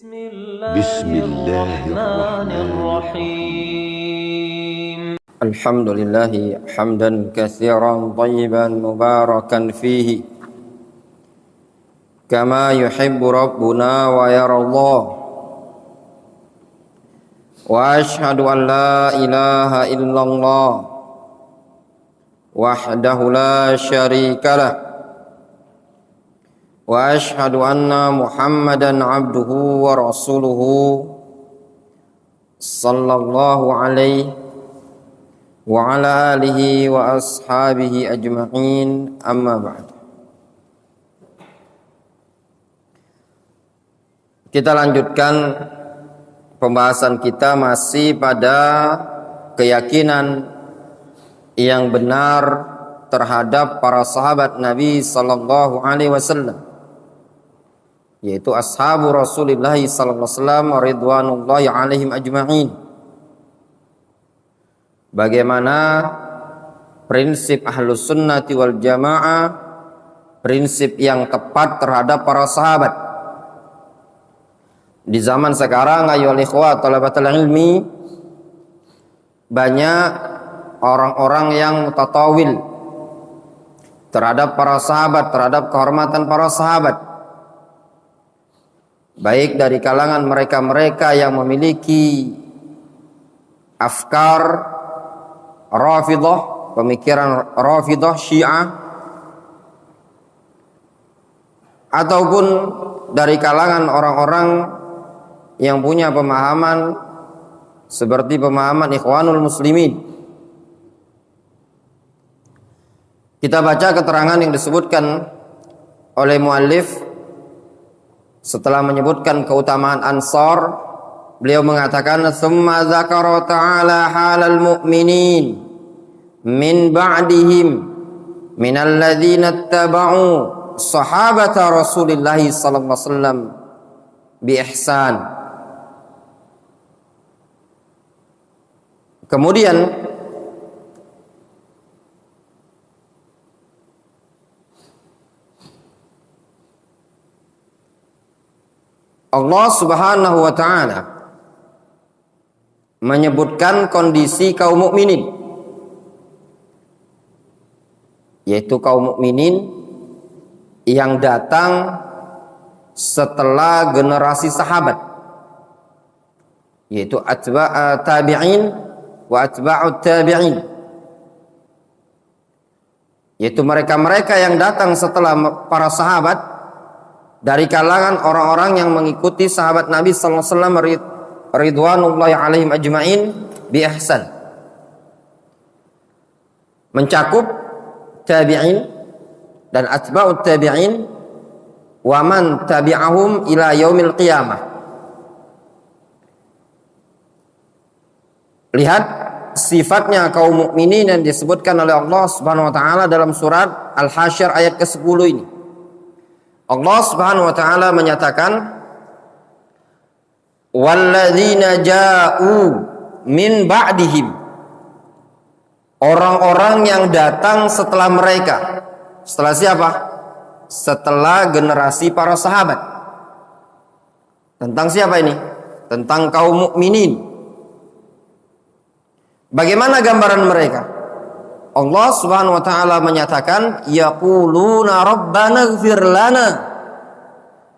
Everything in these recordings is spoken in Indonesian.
Bismillahirrahmanirrahim. Alhamdulillahi hamdan katsiran thayyiban mubarakan fihi kama yuhibbu rabbuna wa yarallah. Wa ashhadu an la ilaha illallah wahdahu la syarikalah wa ashhadu anna Muhammadan abduhu wa rasuluhu sallallahu alaihi wa ala alihi wa ashabihi ajma'in, amma ba'd. Kita lanjutkan pembahasan kita masih pada keyakinan yang benar terhadap para sahabat Nabi sallallahu alaihi wasallam, yaitu ashabu Rasulullah sallallahu alaihi wasallam ridwanullahi alaihim ajma'in. Bagaimana prinsip ahlus sunnati wal jamaah, prinsip yang tepat terhadap para sahabat. Di zaman sekarang ayyuhal ikhwah talabatul ilmi, banyak orang-orang yang mutatawil terhadap para sahabat, terhadap kehormatan para sahabat, baik dari kalangan mereka-mereka yang memiliki afkar Rafidah, pemikiran Rafidah Syiah, ataupun dari kalangan orang-orang yang punya pemahaman seperti pemahaman Ikhwanul Muslimin. Kita baca keterangan yang disebutkan oleh muallif setelah menyebutkan keutamaan Ansar. Beliau mengatakan, "Tsumma dzakara ta'ala halal mu'minin min ba'dihim minal ladzina ittaba'u sahabata Rasulillah sallallahu alaihi wasallam bi ihsan." Kemudian Allah Subhanahu wa taala menyebutkan kondisi kaum mukminin, yaitu kaum mukminin yang datang setelah generasi sahabat, yaitu atba'ut tabi'in wa atba'ut tabi'in, yaitu mereka-mereka yang datang setelah para sahabat dari kalangan orang-orang yang mengikuti sahabat Nabi sallallahu alaihi wasallam ridwanullahi alaihim ajma'in bi ihsan, mencakup tabi'in dan atba'ut tabi'in wa man tabi'ahum ila yaumil qiyamah. Lihat sifatnya kaum mukminin yang disebutkan oleh Allah Subhanahu wa taala dalam surat Al-Hasyr ayat ke-10 ini. Allah Subhanahu wa taala menyatakan, walladzina ja'u min ba'dihim, orang-orang yang datang setelah mereka. Setelah siapa? Setelah generasi para sahabat. Tentang siapa ini? Tentang kaum mukminin. Bagaimana gambaran mereka? Allah Subhanahu wa taala menyatakan, yaquluna rabbana ighfir lana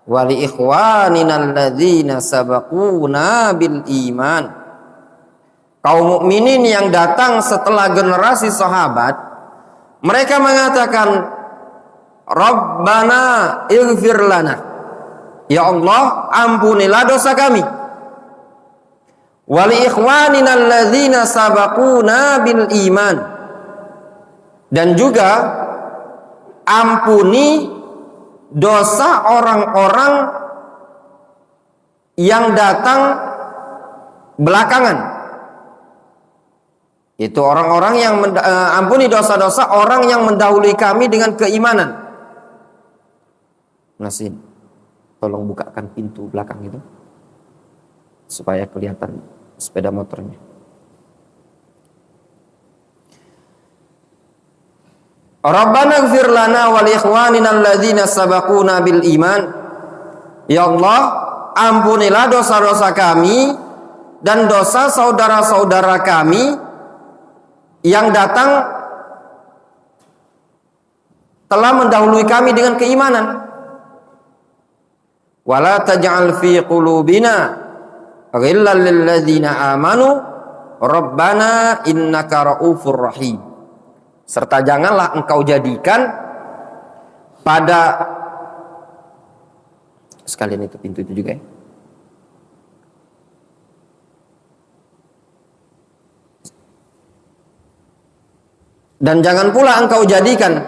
wa li ikhwanina alladzina sabaquna bil iman. Kaum mukminin yang datang setelah generasi sahabat, mereka mengatakan, Rabbana ighfir lana, ya Allah ampunilah dosa kami, wa li ikhwanina alladzina sabaquna bil iman, dan juga ampuni dosa orang-orang yang datang belakangan. Itu orang-orang yang ampuni dosa-dosa orang yang mendahului kami dengan keimanan. Nasin, tolong bukakan pintu belakang itu supaya kelihatan sepeda motornya. Rabbana ighfir lana wa li ikhwanina alladzina sabaquna bil iman. Ya Allah, ampunilah dosa-dosa kami dan dosa saudara-saudara kami yang datang telah mendahului kami dengan keimanan. Wala taj'al fi qulubina ghillan lil ladzina amanu rabbana innaka raufur rahim. Serta janganlah engkau jadikan pada sekalian itu pintu itu juga ya. Dan jangan pula engkau jadikan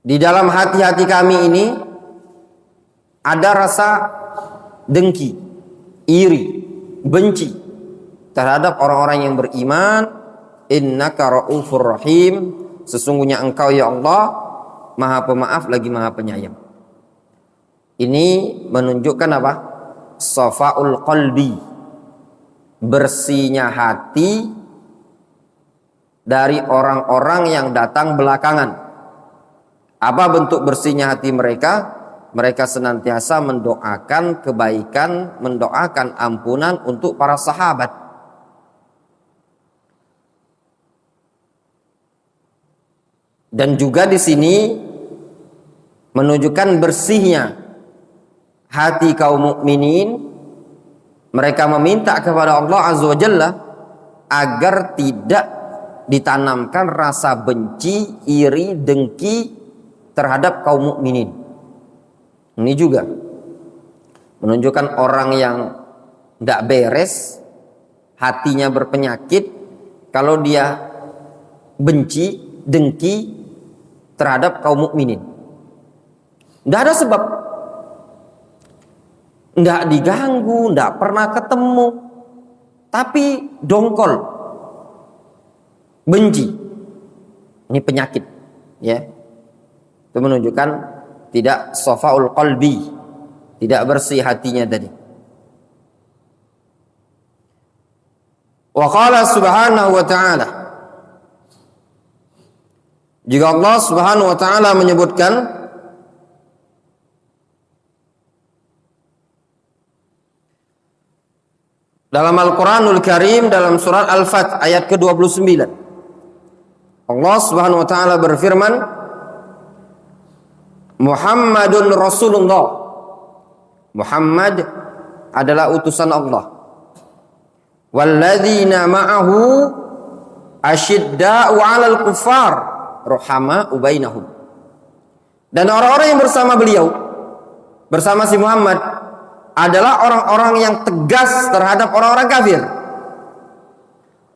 di dalam hati-hati kami ini ada rasa dengki, iri, benci terhadap orang-orang yang beriman. Innaka raufur rahim, sesungguhnya engkau ya Allah maha pemaaf lagi maha penyayang. Ini menunjukkan apa? Safaul qalbi, bersihnya hati dari orang-orang yang datang belakangan. Apa bentuk bersihnya hati mereka? Mereka senantiasa mendoakan kebaikan, mendoakan ampunan untuk para sahabat. Dan juga di sini menunjukkan bersihnya hati kaum mukminin. Mereka meminta kepada Allah Azza wa Jalla agar tidak ditanamkan rasa benci, iri, dengki terhadap kaum mukminin. Ini juga menunjukkan orang yang tidak beres, hatinya berpenyakit, kalau dia benci, dengki terhadap kaum mukminin. Tidak ada sebab. Tidak diganggu, tidak pernah ketemu, tapi dongkol, benci. Ini penyakit, ya. Itu menunjukkan tidak safaul qalbi, tidak bersih hatinya tadi. Wa qala subhanahu wa ta'ala, jika Allah subhanahu wa ta'ala menyebutkan dalam Al-Quranul Karim, dalam surat Al-Fath ayat ke-29, Allah subhanahu wa ta'ala berfirman, Muhammadun Rasulullah, Muhammad adalah utusan Allah, walladzina ma'ahu asyidda'u 'alal kuffar ruhama'u bainahum. Dan orang-orang yang bersama beliau, bersama si Muhammad, adalah orang-orang yang tegas terhadap orang-orang kafir.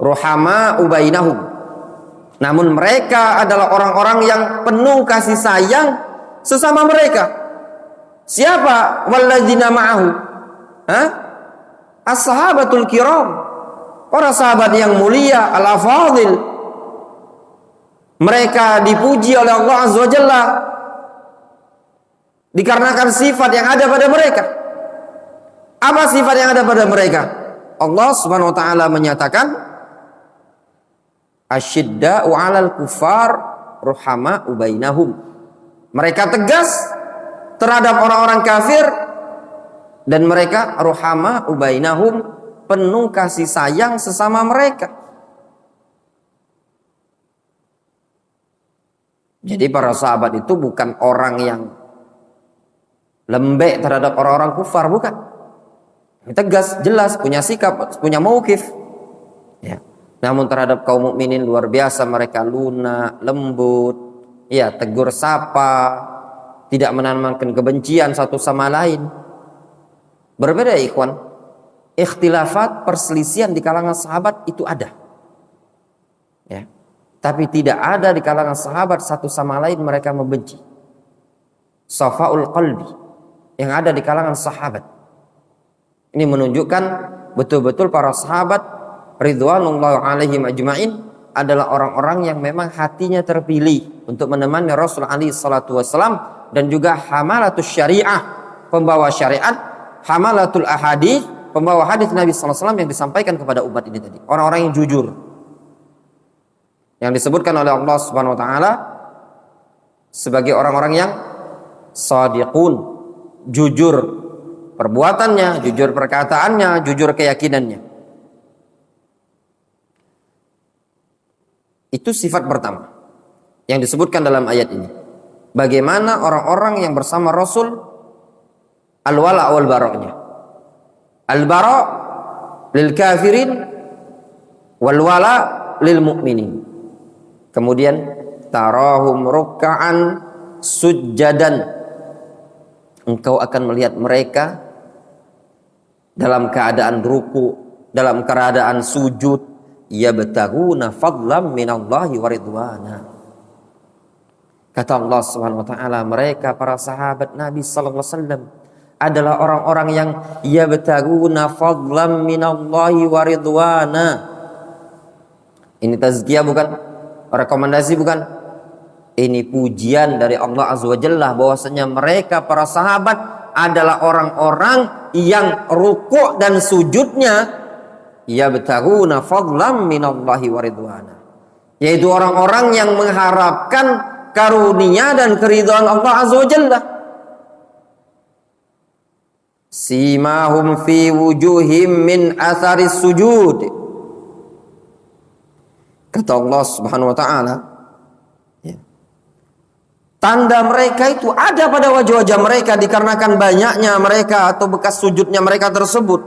Ruhama'u bainahum. Namun mereka adalah orang-orang yang penuh kasih sayang sesama mereka. Siapa? Walladzina ma'ahu. As-sahabatul kiram. Para sahabat yang mulia, al-afadil. Mereka dipuji oleh Allah Azza wa Jalla dikarenakan sifat yang ada pada mereka. Apa sifat yang ada pada mereka? Allah subhanahu wa ta'ala menyatakan asyidda'u 'alal kuffar ruhama'u bainahum. Mereka tegas terhadap orang-orang kafir dan mereka ruhama'u bainahum, penuh kasih sayang sesama mereka. Jadi para sahabat itu bukan orang yang lembek terhadap orang-orang kufar, bukan. Tegas, jelas, punya sikap, punya mauqif. Ya. Namun terhadap kaum mukminin luar biasa, mereka lunak, lembut, ya, tegur sapa, tidak menanamkan kebencian satu sama lain. Berbeda ya ikhwan. Ikhtilafat, perselisihan di kalangan sahabat itu ada. Ya. Tapi tidak ada di kalangan sahabat satu sama lain mereka membenci. Safaul qalbi yang ada di kalangan sahabat. Ini menunjukkan betul-betul para sahabat ridwanullah alaihim ajma'in adalah orang-orang yang memang hatinya terpilih untuk menemani Rasul alaihi salatu wassalam, dan juga hamalatus syariah, pembawa syariat, hamalatul ahadits, pembawa hadis Nabi sallallahu alaihi wasallam yang disampaikan kepada umat ini tadi. Orang-orang yang jujur. Yang disebutkan oleh Allah Subhanahu wa taala, sebagai orang-orang yang shadiqun, jujur perbuatannya, jujur perkataannya, jujur keyakinannya. Itu sifat pertama yang disebutkan dalam ayat ini. Bagaimana orang-orang yang bersama Rasul al-wala wal bara'nya. Al-bara' lil kafirin wal wala lil mu'minin. Kemudian tarahum ruk'an sujjadan. Engkau akan melihat mereka dalam keadaan ruku, dalam keadaan sujud, yabtaguna fadlan minallahi wa ridwana. Kata Allah Subhanahu wa taala, mereka para sahabat Nabi sallallahu alaihi wasallam adalah orang-orang yang yabtaguna fadlan minallahi wa ridwana. Ini tazkiyah bukan? Rekomendasi bukan? Ini pujian dari Allah Azza wa Jalla bahwasanya mereka para sahabat adalah orang-orang yang rukuk dan sujudnya yabtaguna fadlan minallahi wa ridwana, yaitu orang-orang yang mengharapkan karunia dan keridhaan Allah Azza wa Jalla. Simahum fi wujuhim min atharis sujud. Kata Allah Subhanahu wa taala, tanda mereka itu ada pada wajah-wajah mereka dikarenakan banyaknya mereka atau bekas sujudnya mereka tersebut.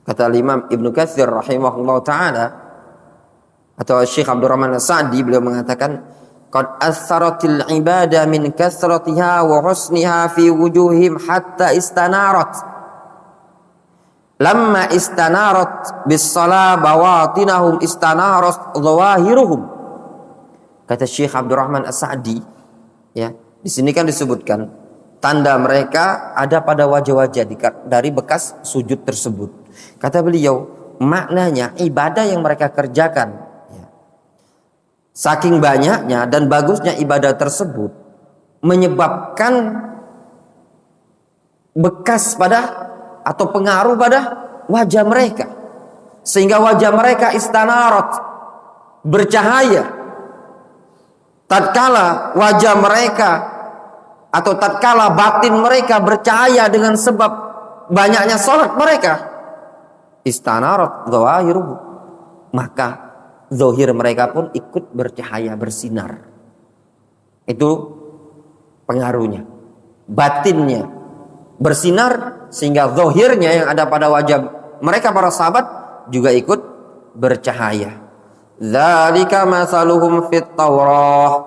Kata Imam Ibnu Katsir rahimahullah ta'ala, atau Syekh Abdurrahman As-Sa'di, beliau mengatakan qad atharatil ibadah min kasratiha wa husniha fi wujuhim hatta istanarat. Lamma istanarat bis salah bawatinahum istanarat zawahiruhum. Kata Syekh Abdurrahman As-Sa'di, ya, di sini kan disebutkan tanda mereka ada pada wajah-wajah dari bekas sujud tersebut. Kata beliau, maknanya ibadah yang mereka kerjakan, ya, saking banyaknya dan bagusnya ibadah tersebut menyebabkan bekas pada atau pengaruh pada wajah mereka, sehingga wajah mereka istanarat, bercahaya. Tatkala wajah mereka atau tatkala batin mereka bercahaya dengan sebab banyaknya salat mereka, istanarat zawahiruhu, maka zahir mereka pun ikut bercahaya, bersinar. Itu pengaruhnya. Batinnya bersinar sehingga zahirnya yang ada pada wajah mereka para sahabat juga ikut bercahaya. Dzalika masaluhum fit Taurah.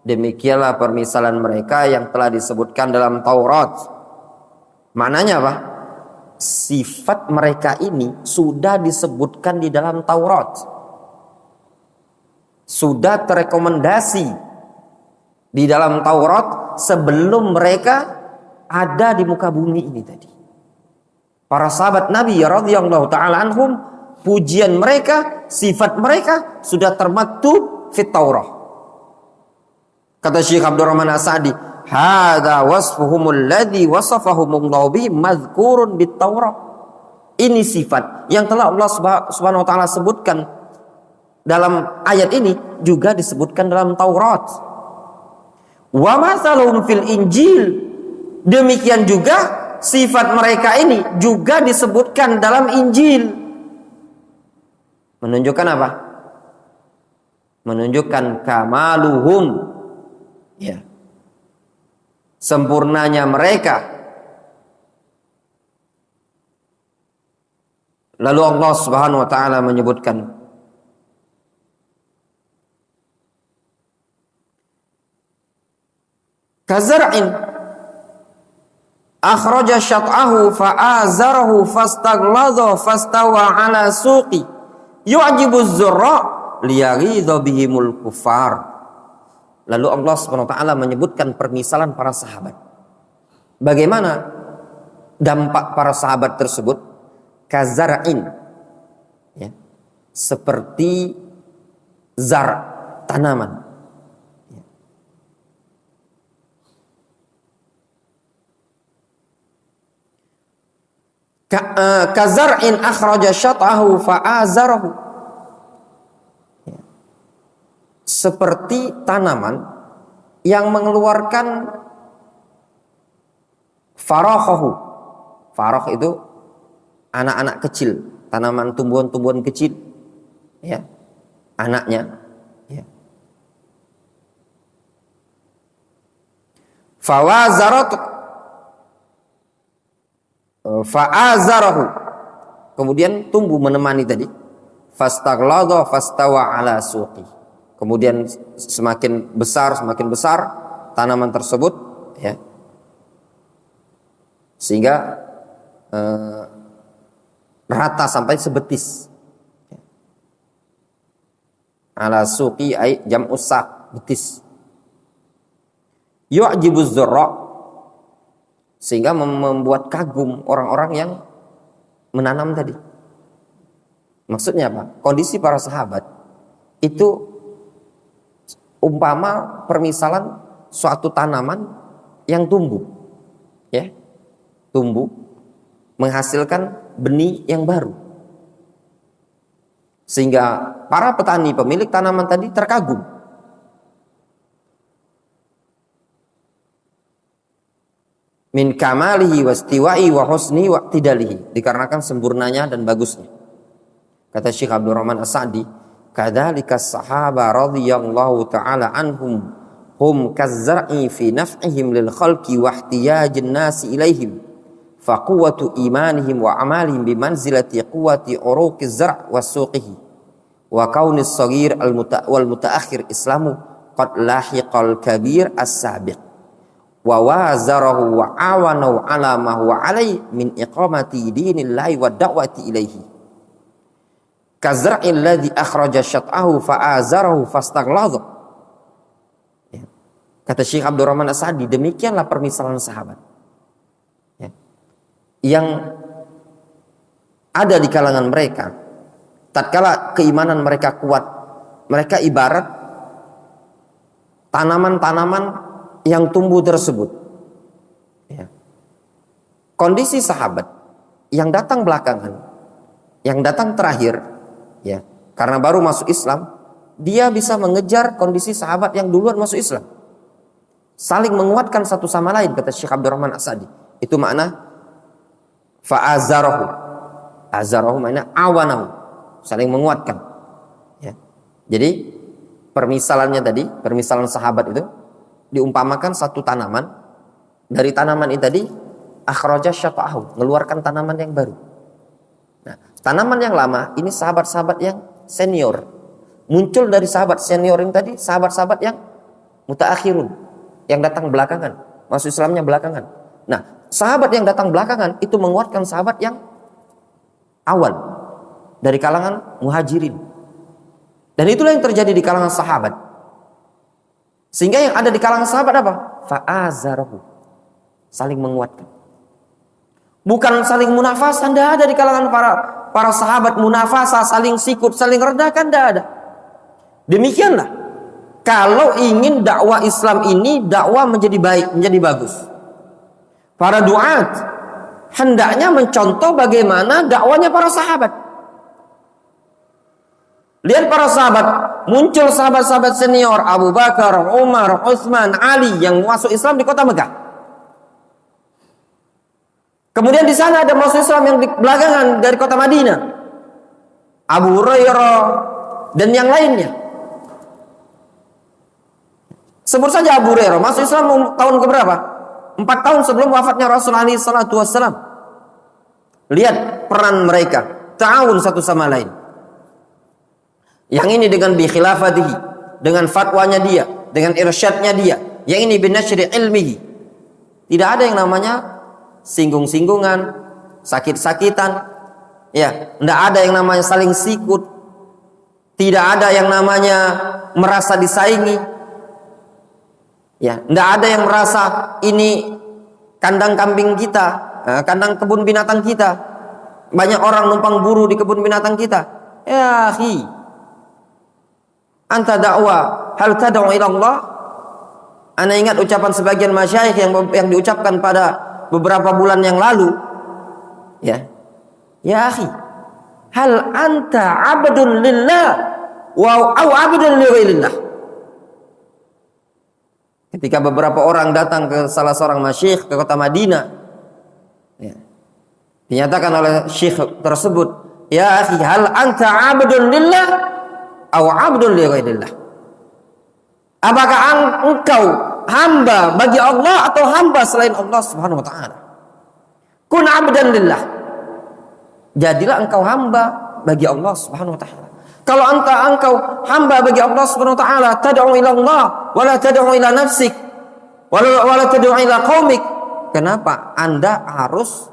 Demikianlah permisalan mereka yang telah disebutkan dalam Taurat. Maknanya apa? Sifat mereka ini sudah disebutkan di dalam Taurat, sudah terekomendasi di dalam Taurat sebelum mereka ada di muka bumi ini tadi. Para sahabat Nabi radhiyallahu taala anhum, pujian mereka, sifat mereka sudah termaktub fit Taurah. Kata Syekh Abdurrahman As-Sa'di, hadza wasfuhumul ladzi wasafahumullahu bihi mazkurun bit Taurah. Ini sifat yang telah Allah Subhanahu wa taala sebutkan dalam ayat ini juga disebutkan dalam Taurat. Wa masaluhum fil Injil. Demikian juga sifat mereka ini juga disebutkan dalam Injil. Menunjukkan apa? Menunjukkan kamaluhum, ya, sempurnanya mereka. Lalu Allah Subhanahu wa taala menyebutkan kazar'in akhraja syat'ahu fa'azarahu fastagladha fastawa ala suqi yu'jibu az-zurra liyaghidha bihimul kufar. Lalu Allah Subhanahu wa taala menyebutkan permisalan para sahabat. Bagaimana dampak para sahabat tersebut? Kazar'in, ya, seperti zar, tanaman. Kazar'in akhraja syat'ahu fa'azarahu, seperti tanaman yang mengeluarkan farakhahu. Farakh itu anak-anak kecil, tanaman tumbuhan-tumbuhan kecil, ya, anaknya, ya. Fa'azarahu, kemudian tumbuh menemani tadi. Fastaghladha fastawa ala suqi, kemudian semakin besar tanaman tersebut, ya, sehingga rata sampai sebetis. Ala suqi ay jam'us saq, betis. Yu'jibuz zurra, sehingga membuat kagum orang-orang yang menanam tadi. Maksudnya apa? Kondisi para sahabat itu umpama permisalan suatu tanaman yang tumbuh, ya, tumbuh menghasilkan benih yang baru, sehingga para petani pemilik tanaman tadi terkagum. Min kamalihi wastiwa'i wa husni wa tidalihi, dikarenakan sempurnanya dan bagusnya. Kata Syekh Abdurrahman As-Sa'di, kadzalika sahaba radhiyallahu ta'ala anhum hum kazzar'i fi naf'ihim lil khalqi wa ihtiyajin nasi ilaihim fa quwwatu imanihim wa amalihim bi manzilati quwwati uruqiz zar' wa suqihi wa kaunis saghir wal mutaakhir islamu qad lahiqal kabir as-sabiq wa wazarahu wa awanahu ala ma huwa alai min iqamati dinillahi wa da'wati ilaihi kazra'il ladzi akhraja syat'ahu fa'azarahu fastaghladha. Ya. Kata Syekh Abdurrahman As-Sa'di, demikianlah permisalan sahabat, ya, yang ada di kalangan mereka tatkala keimanan mereka kuat. Mereka ibarat tanaman-tanaman yang tumbuh tersebut, ya. Kondisi sahabat yang datang belakangan, yang datang terakhir, ya, karena baru masuk Islam, dia bisa mengejar kondisi sahabat yang duluan masuk Islam, saling menguatkan satu sama lain. Kata Syekh Abdurrahman As-Sa'di, itu makna fa'azarahu. Azarahu makna awanahu, saling menguatkan, ya. Jadi permisalannya tadi, permisalan sahabat itu diumpamakan satu tanaman. Dari tanaman ini tadi akhraja syata'ahu, mengeluarkan tanaman yang baru. Nah, tanaman yang lama ini sahabat-sahabat yang senior, muncul dari sahabat senior yang tadi, sahabat-sahabat yang mutaakhirun, yang datang belakangan, masuk Islamnya belakangan. Nah, sahabat yang datang belakangan itu menguatkan sahabat yang awal dari kalangan muhajirin. Dan itulah yang terjadi di kalangan sahabat. Sehingga yang ada di kalangan sahabat apa? Fa'azarahu, saling menguatkan. Bukan saling munafasah, tidak ada di kalangan para sahabat munafasah, saling sikut, saling rendahkan, tidak ada. Demikianlah kalau ingin dakwah Islam ini dakwah menjadi baik, menjadi bagus, para duat hendaknya mencontoh bagaimana dakwanya para sahabat. Lihat para sahabat, muncul sahabat-sahabat senior Abu Bakar, Umar, Utsman, Ali yang masuk Islam di kota Mekah. Kemudian di sana ada masuk Islam yang di belakangan dari kota Madinah, Abu Hurairah dan yang lainnya. Sebut saja Abu Hurairah masuk Islam tahun keberapa? 4 tahun sebelum wafatnya Rasulullah SAW. Lihat peran mereka, ta'awun satu sama lain. Yang ini dengan bi khilafatihi, dengan fatwanya dia, dengan irsyadnya dia. Yang ini binasyri ilmihi. Tidak ada yang namanya singgung-singgungan, sakit-sakitan, ya. Tidak ada yang namanya saling sikut. Tidak ada yang namanya merasa disaingi, ya. Tidak ada yang merasa ini kandang kambing kita, kandang kebun binatang kita. Banyak orang numpang buru di kebun binatang kita. Ya, akhi, anta dakwah, hal tad'u ila Allah? Ana ingat ucapan sebagian masyayikh yang diucapkan pada beberapa bulan yang lalu, ya. Ya akhi, hal anta abdun lillah wa au abdun li ghairillah? Ketika beberapa orang datang ke salah seorang masyayikh ke kota Madinah, ya, dinyatakan oleh syekh tersebut, "Ya akhi, hal anta 'abdun lillah aw 'abdun li ghairillah?" Apakah engkau hamba bagi Allah atau hamba selain Allah Subhanahu wa taala? Kun 'abdan lillah. Jadilah engkau hamba bagi Allah Subhanahu wa taala. Kalau engkau hamba bagi Allah Subhanahu wa taala, tad'u ila Allah wa la tad'u ila nafsik wa la tad'u ila qaumik. Kenapa Anda harus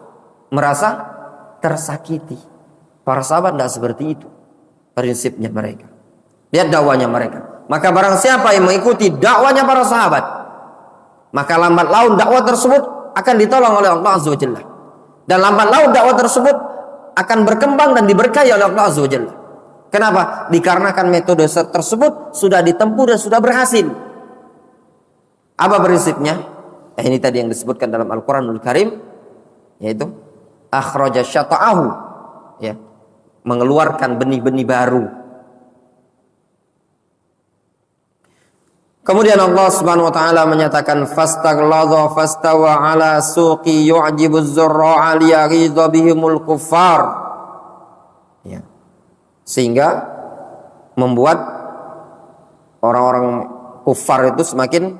merasa tersakiti? Para sahabat tidak seperti itu prinsipnya mereka. Lihat dakwanya mereka. Maka barang siapa yang mengikuti dakwanya para sahabat, maka lambat laun dakwah tersebut akan ditolong oleh Allah Azza wa Jalla. Dan lambat laun dakwah tersebut akan berkembang dan diberkahi oleh Allah Azza wa Jalla. Kenapa? Dikarenakan metode tersebut sudah ditempuh dan sudah berhasil. Apa prinsipnya? Ini tadi yang disebutkan dalam Al-Quranul Karim, yaitu akhraja syata'ahu, ya, mengeluarkan benih-benih baru. Kemudian Allah Subhanahu wa taala menyatakan fastaghladha fastawa ala suqi yu'jibuz zurra'a liyaghidha bihimul kuffar. Ya. Sehingga membuat orang-orang kufar itu semakin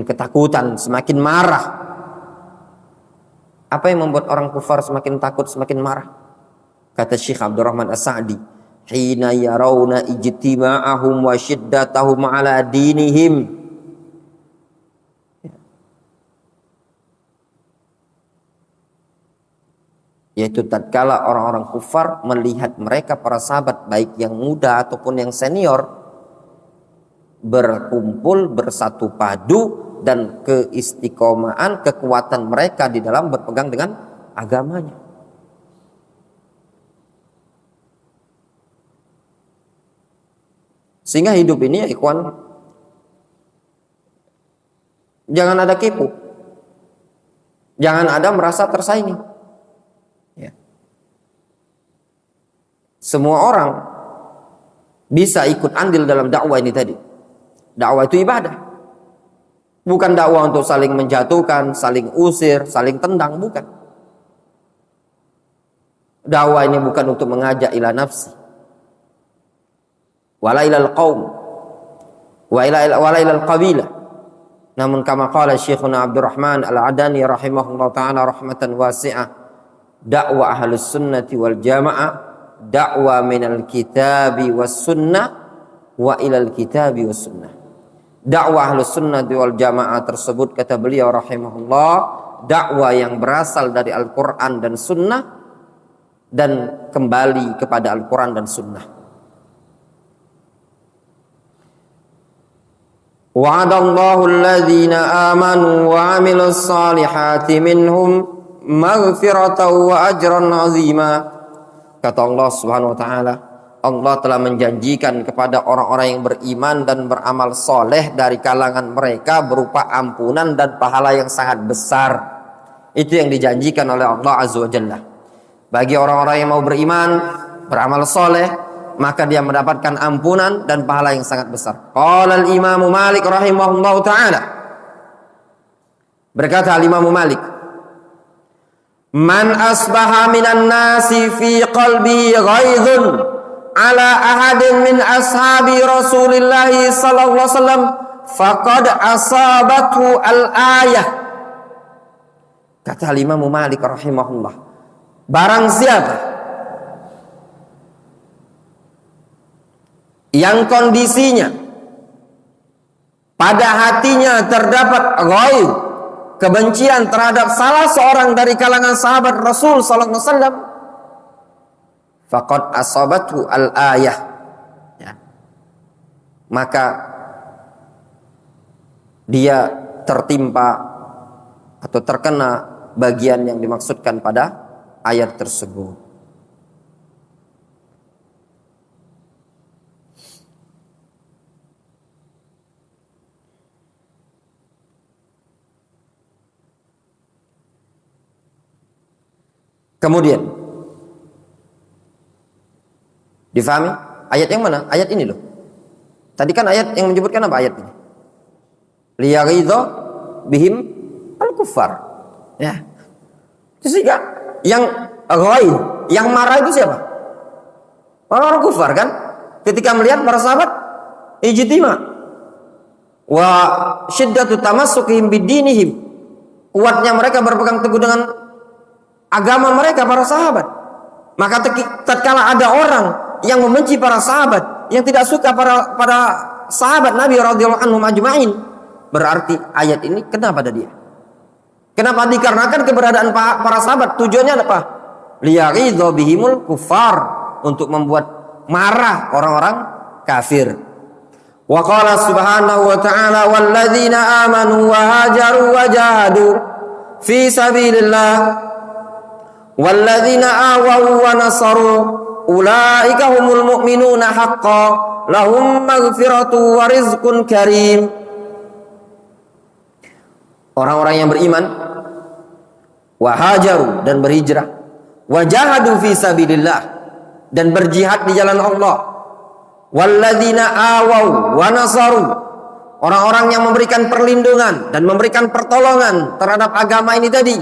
ketakutan, semakin marah. Apa yang membuat orang kufar semakin takut, semakin marah? Kata Syekh Abdurrahman As-Sa'di, hina yarawna ijtima'ahum wa shiddatahum ala dinihim. Yaitu tatkala orang-orang kufar melihat mereka para sahabat baik yang muda ataupun yang senior berkumpul bersatu padu dan keistiqomahan, kekuatan mereka di dalam berpegang dengan agamanya. Sehingga hidup ini, ya ikhwan, jangan ada kipu, jangan ada merasa tersaingi. Ya. Semua orang bisa ikut andil dalam dakwah ini tadi. Dakwah itu ibadah, bukan dakwah untuk saling menjatuhkan, saling usir, saling tendang, bukan. Dakwah ini bukan untuk mengajak ila nafsi, wala ilal qaum, wala ilal qabilah. Namun kama qala Syekhuna Abdurrahman Al-Adani rahimahullah ta'ala rahmatan wasi'ah, dakwah ahlus sunnati wal jamaah dakwah minal kitabi was sunnah wa ilal kitabi was sunnah. Dakwah ahlus sunnati wal jamaah tersebut, kata beliau rahimahullah, dakwah yang berasal dari Al-Quran dan sunnah dan kembali kepada Al-Quran dan sunnah. Wa'adallahu alladhina amanu wa amilus salihati minhum maghfiratan wa ajran azima. Kata Allah Subhanahu wa taala, Allah telah menjanjikan kepada orang-orang yang beriman dan beramal soleh dari kalangan mereka berupa ampunan dan pahala yang sangat besar. Itu yang dijanjikan oleh Allah Azza wa Jalla. Bagi orang-orang yang mau beriman, beramal soleh, maka dia mendapatkan ampunan dan pahala yang sangat besar. Qala al-Imam Malik rahimahullahu taala, berkata al-Imam Malik, man asbaha minan nasi fi qalbi ghaidun ala ahadin min ashabi Rasulillah sallallahu alaihi wasallam faqad asabathu al-ayah. Kata Imam Malik rahimahullah, barang siapa yang kondisinya pada hatinya terdapat ghaid, kebencian terhadap salah seorang dari kalangan sahabat Rasul sallallahu alaihi wasallam, faqad asabathu al-ayah, ya, maka dia tertimpa atau terkena bagian yang dimaksudkan pada ayat tersebut. Kemudian difahami ayat yang mana? Ayat ini loh. Tadi kan ayat yang menyebutkan apa ayat ini? Liyaghidha bihim al-kuffar. Ya. Sehingga yang ghaid, yang marah itu siapa? Orang-orang kufar kan? Ketika melihat para sahabat ijtima wa syiddatu tamassukihim bidinihim, kuatnya mereka berpegang teguh dengan agama mereka para sahabat. Maka tatkala ada orang yang membenci para sahabat, yang tidak suka pada sahabat Nabi radhiyallahu anhum ajma'in, berarti ayat ini kena pada dia. Kenapa? Dikarenakan keberadaan para sahabat. Tujuannya apa? Liyaghidha bihimul kuffar, untuk membuat marah orang-orang kafir. Wa qala subhanahu wa ta'ala walladzina amanu wa hajaru wa jahadu fi sabilillah walladzina awaw wa nasaru ulaika humul mu'minuna haqqan lahum maghfiratu wa rizqun karim. Orang-orang yang beriman wa hajaru, dan berhijrah, wa jahadu fi sabilillah, dan berjihad di jalan Allah, walladzina awaw wa nasaru, orang-orang yang memberikan perlindungan dan memberikan pertolongan terhadap agama ini tadi,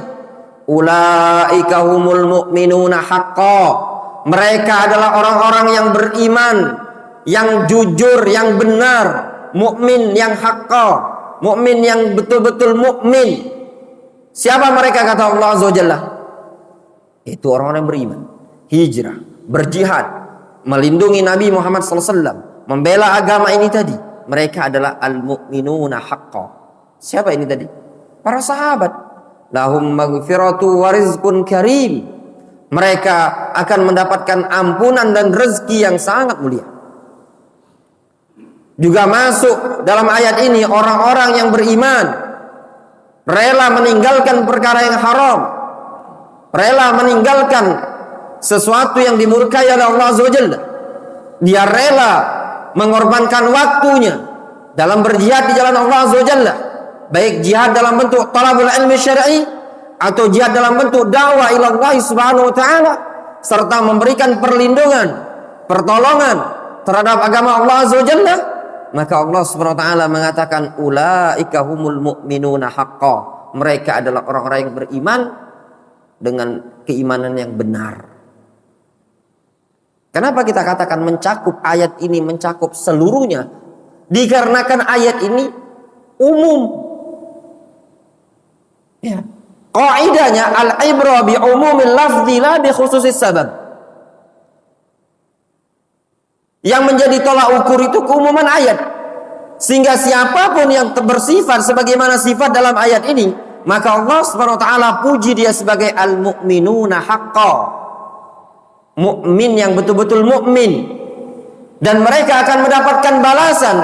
ulaika humul mu'minuna haqqan, mereka adalah orang-orang yang beriman, yang jujur, yang benar, mukmin yang haqqan, mukmin yang betul-betul mukmin. Siapa mereka, kata Allah Azza wa Jalla? Itu orang-orang yang beriman, hijrah, berjihad, melindungi Nabi Muhammad SAW, membela agama ini tadi. Mereka adalah al-mu'minuna haqqan. Siapa ini tadi? Para sahabat. Lahum maghfiratu wa rizqun karim. Mereka akan mendapatkan ampunan dan rezeki yang sangat mulia. Juga masuk dalam ayat ini orang-orang yang beriman, rela meninggalkan perkara yang haram, rela meninggalkan sesuatu yang dimurkai oleh Allah Azza wa Jalla. Dia rela mengorbankan waktunya dalam berjihad di jalan Allah Azza wa Jalla, baik jihad dalam bentuk talabul ilmi syar'i atau jihad dalam bentuk dakwah ila Allah Subhanahu wa taala, serta memberikan perlindungan, pertolongan terhadap agama Allah Azza wa Jalla. Maka Allah Subhanahu wa taala mengatakan ulaika humul mu'minuna haqqan. Mereka adalah orang-orang yang beriman dengan keimanan yang benar. Kenapa kita katakan mencakup, ayat ini mencakup seluruhnya? Dikarenakan ayat ini umum. Ya. Qaidahnya al-ibra bi umumil lafzi la bi khususis sabab. Yang menjadi tolak ukur itu keumuman ayat. Sehingga siapapun yang bersifat sebagaimana sifat dalam ayat ini, maka Allah Subhanahu wa taala puji dia sebagai al-mu'minuna haqqan. Mukmin yang betul-betul mukmin, dan mereka akan mendapatkan balasan.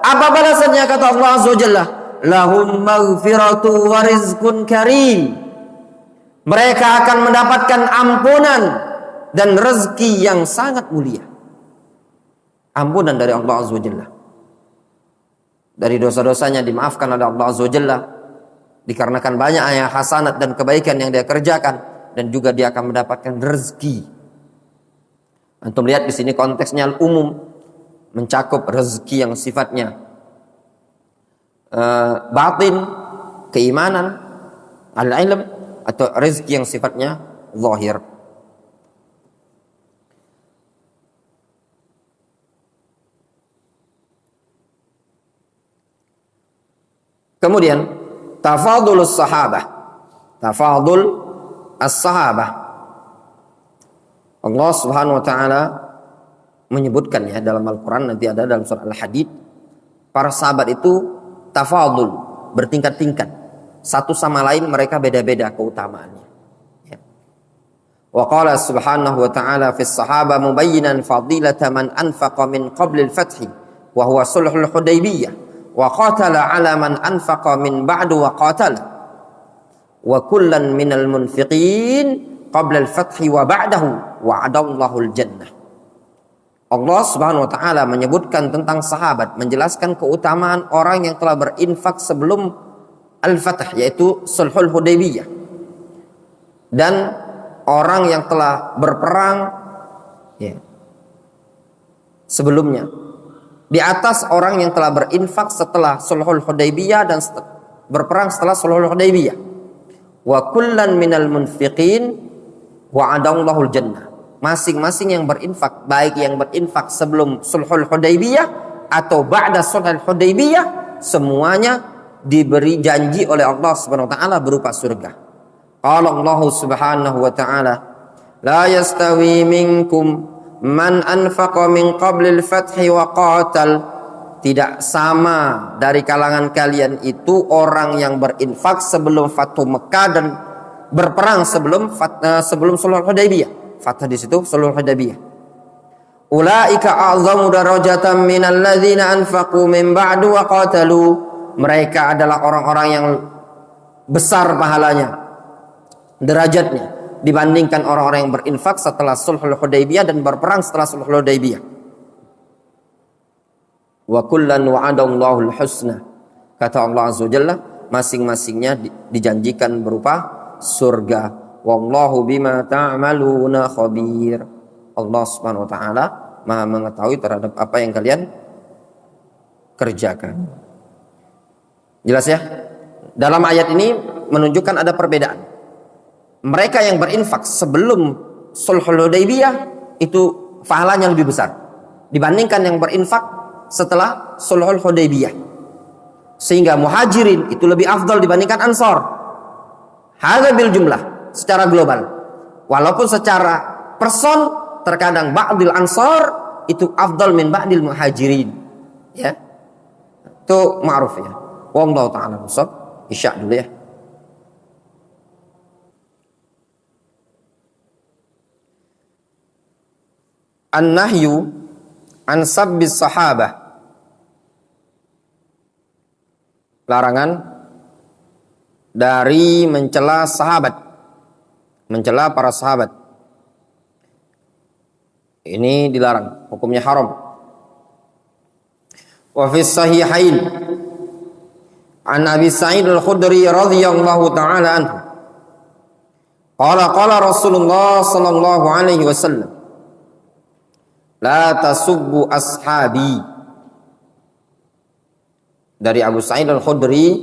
Apa balasannya, kata Allah Azza wa Jalla? Lahum maghfiratu wa rizqun karim. Mereka akan mendapatkan ampunan dan rezeki yang sangat mulia. Ampunan dari Allah Azza wa Jalla, dari dosa-dosanya dimaafkan oleh Allah Azza wa Jalla, dikarenakan banyak hasanat dan kebaikan yang dia kerjakan, dan juga dia akan mendapatkan rezeki. Antum lihat di sini konteksnya umum, mencakup rezeki yang sifatnya batin, keimanan, al-ilm, atau rezeki yang sifatnya zahir. Kemudian tafadulus sahabah, tafadul as-sahabah. Allah Subhanahu wa taala menyebutkan ya dalam Al-Qur'an, nanti ada dalam surah Al-Hadid, para sahabat itu tafadul, bertingkat-tingkat. Satu sama lain mereka beda-beda keutamaannya. Ya. Wa qala subhanahu wa ta'ala fi as-sahaba mubayyinan fadilata man anfaqa min qabli al-fath wa huwa sulhul Hudaybiyah wa qatala ala man anfaqa min ba'du wa qatala wa kullan minal munfiqin qabla al-fath wa ba'dahu wa'adallahu al-jannah. Allah Subhanahu wa taala menyebutkan tentang sahabat, menjelaskan keutamaan orang yang telah berinfak sebelum al-fath, yaitu sulhul Hudaybiyah, dan orang yang telah berperang ya, sebelumnya, di atas orang yang telah berinfak setelah Sulhul Hudaybiyah dan berperang setelah Sulhul Hudaybiyah. Wa kullan minal munfiqin wa'adallahu jannah. Masing-masing yang berinfak, baik yang berinfak sebelum Sulhul Hudaybiyah atau ba'da Sulhul Hudaybiyah, semuanya diberi janji oleh Allah Subhanahu wa taala berupa surga. Qala Allah Subhanahu wa taala, la yastawi minkum man anfaqa min qablil fathi wa qatal. Tidak sama dari kalangan kalian itu orang yang berinfak sebelum Fathu Mekah dan berperang sebelum Sulhul Hudaybiyah. Fath di situ Sulhul Hudaybiyah. Ulaika a'zamu darajatan minal ladzina anfaqu min ba'du wa qatalu. Mereka adalah orang-orang yang besar pahalanya, derajatnya, dibandingkan orang-orang yang berinfak setelah Sulhul Hudaybiyah dan berperang setelah Sulhul Hudaybiyah. Wa kullan wa'adallahu al-husna. Kata Allah Azza wa Jalla, masing-masingnya dijanjikan berupa surga. Wallahu bima ta'maluna khabir. Allah Subhanahu wa taala Maha mengetahui terhadap apa yang kalian kerjakan. Jelas ya? Dalam ayat ini menunjukkan ada perbedaan. Mereka yang berinfak sebelum Sulhul Hudaybiyah itu pahalanya lebih besar dibandingkan yang berinfak setelah Sulhul Hudaybiyah. Sehingga muhajirin itu lebih afdal dibandingkan ansor. Hadza bil jumlah, secara global. Walaupun secara person terkadang ba'dil ansor itu afdal min ba'dil muhajirin. Ya. Itu ma'ruf ya. Wallahu ta'ala bisawab. Isya dulu ya. An-nahyu an sabbis sahabah. Larangan dari mencela sahabat, mencela para sahabat. Ini dilarang, hukumnya haram. Wa fi sahihain an Abi Sa'id Al-Khudri radhiyallahu ta'ala anhu. Qala Rasulullah sallallahu alaihi wasallam, la tasubbu ashabi. Dari Abu Sa'id Al-Khudri,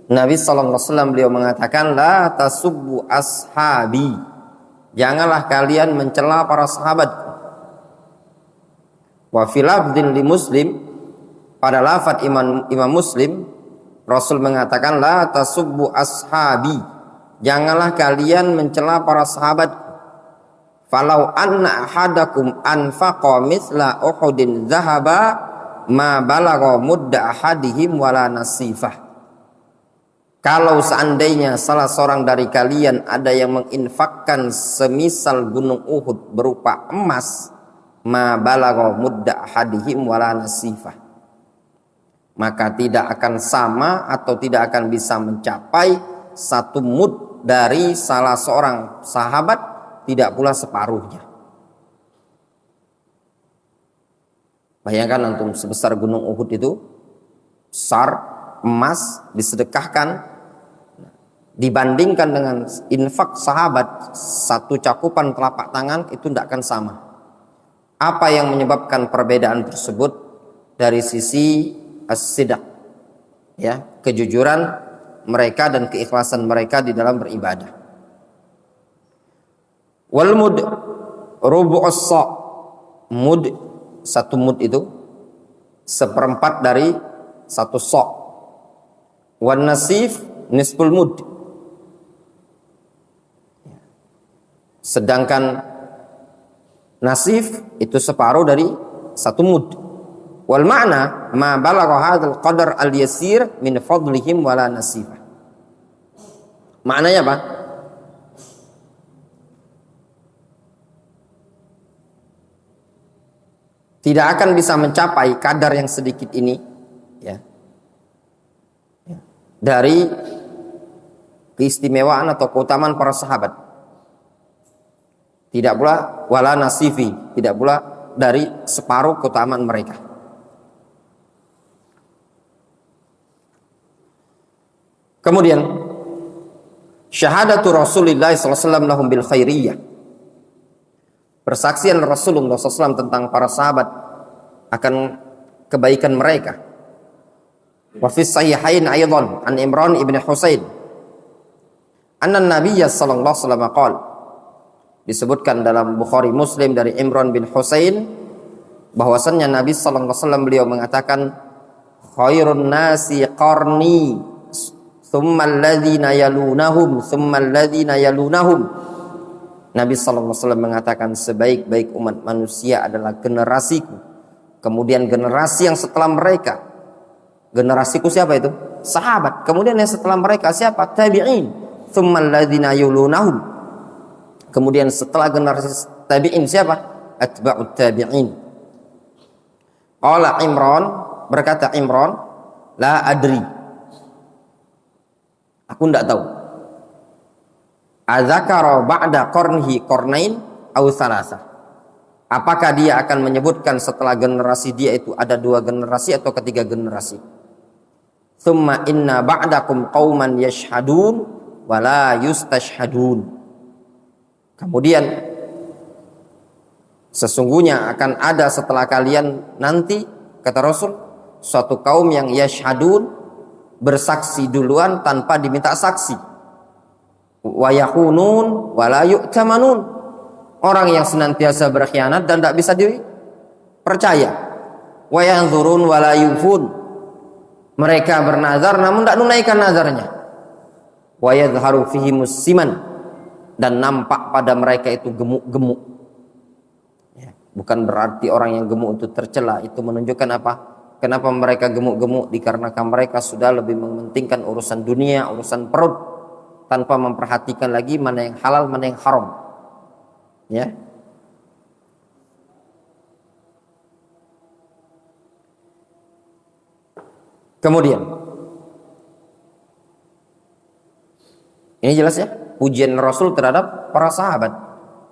Nabi sallallahu alaihi wasallam beliau mengatakan, la tasubbu ashabi. Janganlah kalian mencela para sahabat. Wa fil lafdhin li Muslim, pada lafaz Imam Muslim, Rasul mengatakan, la tasubbu ashabi. Janganlah kalian mencela para sahabat. Falau anna ahadakum anfaqa mithla Uhudin dhahaba ma balagha mudda ahadihim wala nasifah. Kalau seandainya salah seorang dari kalian ada yang menginfakkan semisal gunung Uhud berupa emas, ma balagha mudda ahadihim wala nasifah, maka tidak akan sama atau tidak akan bisa mencapai satu mud dari salah seorang sahabat, tidak pula separuhnya. Bayangkan antum, sebesar gunung Uhud itu besar, emas disedekahkan, dibandingkan dengan infak sahabat satu cakupan telapak tangan, itu tidak akan sama. Apa yang menyebabkan perbedaan tersebut? Dari sisi as-sidq, ya, kejujuran mereka dan keikhlasan mereka di dalam beribadah. Wal mud rubu'us sa', mud, satu mud itu seperempat dari satu sa'. Wan nasif nisful mud, sedangkan nasif itu separuh dari satu mud. Wal ma'na ma balagha hadzal qadar al yasir min fadlihim wala nasifah. Maknanya apa? Tidak akan bisa mencapai kadar yang sedikit ini, ya, dari keistimewaan atau keutamaan para sahabat. Tidak pula wala nasifi, tidak pula dari separuh keutamaan mereka. Kemudian syahadatu Rasulullah SAW lahum bil khairiyah, persaksian Rasulullah SAW tentang para sahabat akan kebaikan mereka. Wa fi sahihain aidan an Imran ibn Husain anna Nabiyya sallallahu alaihi wasallam qala, disebutkan dalam Bukhari Muslim dari Imran bin Husain bahwasannya Nabi sallallahu alaihi wasallam beliau mengatakan, khairun nasi qarni tsumma alladhina yalunahum tsumma alladhina yalunahum. Nabi sallallahu alaihi wasallam mengatakan, sebaik-baik umat manusia adalah generasiku, kemudian generasi yang setelah mereka. Generasiku siapa itu? Sahabat. Kemudian yang setelah mereka siapa? Tabi'in. Tsumma alladhina yalunahum. Kemudian setelah generasi tabi'in siapa? Atba'ut tabi'in. Qala Imran, berkata Imran, la adri, aku tidak tahu. Adzakara ba'da qarnihi qarnain aw thalatha. Apakah dia akan menyebutkan setelah generasi dia itu ada 2 generasi atau ketiga generasi? Tsumma inna ba'dakum qauman yashhadun wa la yustashhadun. Kemudian sesungguhnya akan ada setelah kalian nanti, kata Rasul, suatu kaum yang yashhadun, bersaksi duluan tanpa diminta saksi. Wa yakhunun wa la yu'tamanun. Orang yang senantiasa berkhianat dan tidak bisa dipercaya. Wa yanzurun wa la yufun. Mereka bernazar namun tidak tunaikan nazarnya. Wa yadhharu fihi musiman, dan nampak pada mereka itu gemuk-gemuk. Ya, bukan berarti orang yang gemuk itu tercela. Itu menunjukkan apa? Kenapa mereka gemuk-gemuk? Dikarenakan mereka sudah lebih mementingkan urusan dunia, urusan perut, tanpa memperhatikan lagi mana yang halal, mana yang haram. Ya. Kemudian ini jelas ya, pujian Rasul terhadap para sahabat.